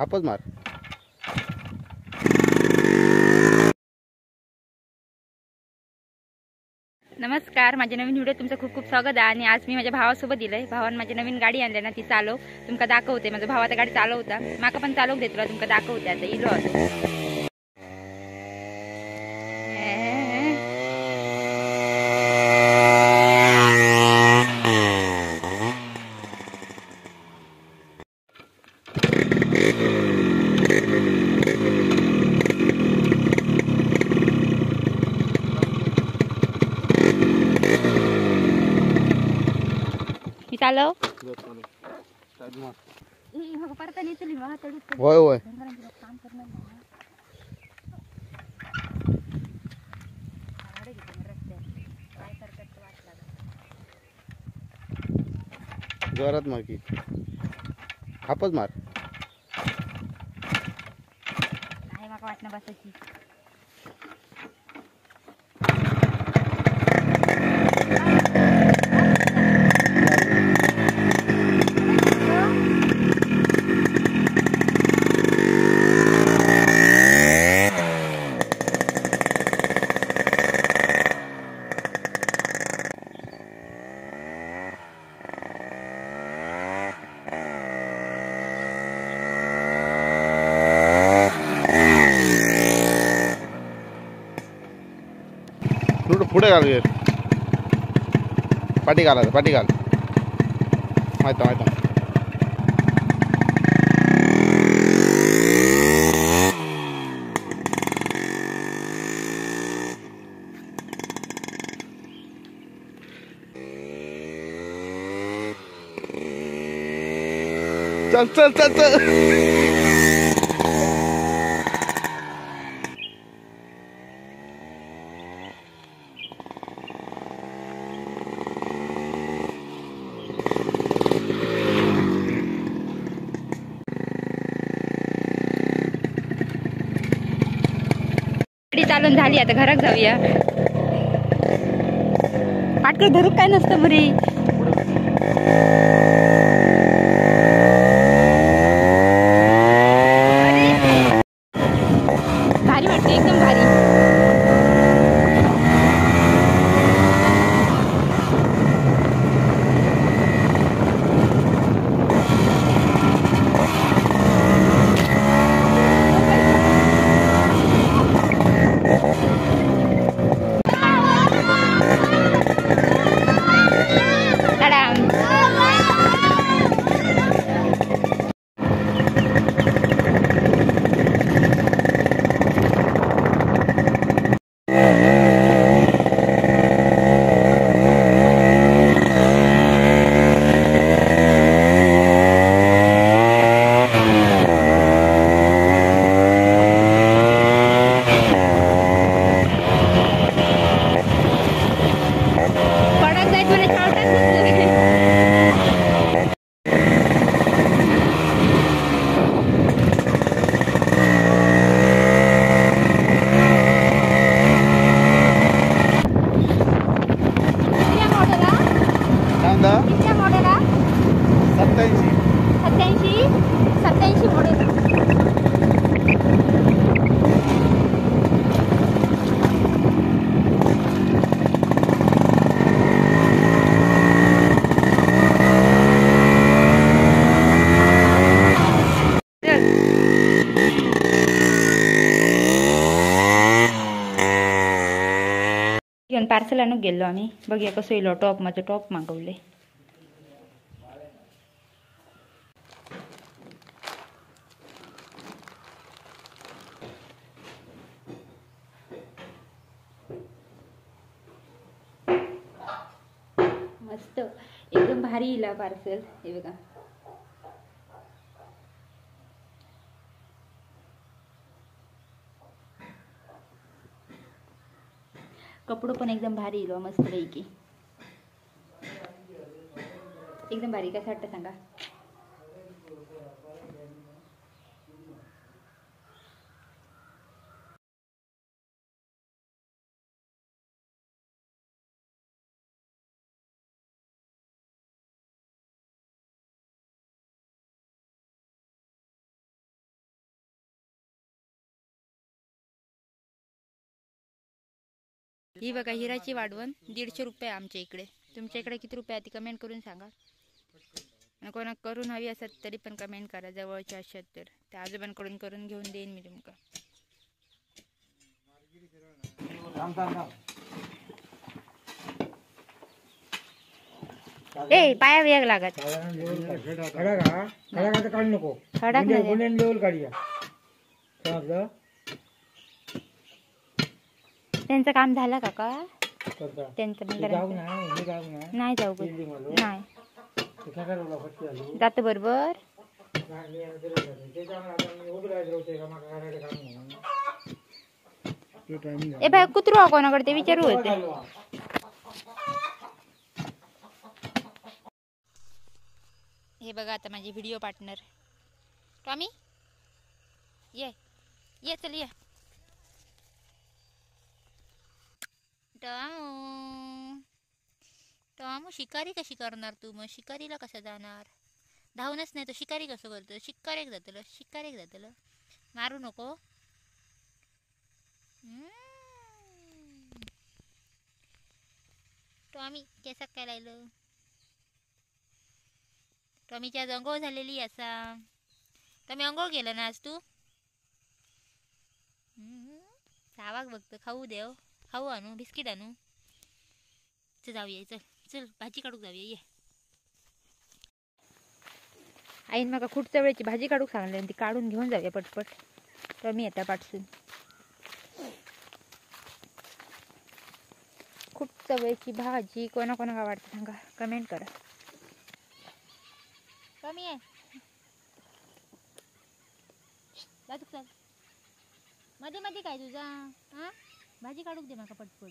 हापच मार. नमस्कार, माझ्या नवीन व्हिडिओ तुमचं खूप खूप स्वागत आहे. आणि आज मी माझ्या भावासोबत दिलंय. भावान माझी नवीन गाडी आणली ना, ती चालव तुमका दाखवते. माझा भाव आता गाडी चालवता, माका पण चालवू देत तुला, तुमका दाखवते. आता इलो असो मी चालव. होय होय. जोरात मार की. हापच मार. नाही माका वाटणं बसायची. पुढे घाल गे. पाठी घालायचं, पाठी घाल. माहिती माहिती. चल चल चल चल. गाडी चालून झाली, आता घरात जाऊया. पाटकर धरूक काय नसतं बरी. भारी वाटते, एकदम भारी. घेऊन पार्सल आणून गेलो आम्ही. बघूया कसं येलो. टॉप, माझं टॉप मागवले. मस्त, एकदम भारी इला पार्सल. हे बघा, कपडो पण एकदम भारी इलो, मस्त पैकी एकदम भारी. कसं वाटतं सांगा. ही बघा हिराची वाढवण 150 रुपये आमच्या इकडे. तुमच्या इकडे किती रुपये आहे ती कमेंट करून सांगा. आणि कोणा करून हवी असत तरी पण कमेंट करा. जवळच्या असतात तर त्या आजोबांकडून करून घेऊन देईन मी तुमका. ए पाया वेग लागत काढू नको खडक नाही लेवल काढूया. समजलं त्यांचं काम झालं काका. करता त्यांचं पण हे करा. जाऊ नाही हे जाऊ नाही नाही जाऊ गं. दिल्ली मध्ये नाही ते काय करावं लागतं झाली जातो बरोबर. ते जाऊन आता मी उभं राहायचं होते का मला करायला काम नाही. ए बाय कुत्रू कोणाकडे ते विचारू होते. हे बघा आता माझी व्हिडिओ पार्टनर टॉमी. ये ये चल ये. टॉमू टॉमू शिकारी कशी करणार तू. मग शिकारीला कसं जाणार. धावूनच नाही तो शिकारी कसं करतो. शिकारेक जातलं मारू नको. टॉमी केसात काय राहिलं. टॉमीची आज अंघोळ झालेली असा. टॉमी अंघोळ केलं ना आज तू. सावाक बघतो. खाऊ देव खाऊ आणू बिस्किट आणू. चल जाऊया चल चल भाजी काढूक जाऊया ये. आईन मका खूप चवळ्याची भाजी काढूक सांगली आणि ती काढून घेऊन जाऊया पटपट. टॉमी येता पाठसून. खूप चवळ्याची भाजी कोणाकोणाला वाटतं सांगा कमेंट करा. कमी आहे चल मध्ये मध्ये काय तुझा. हा भाजी काढूक दे माका पटपट.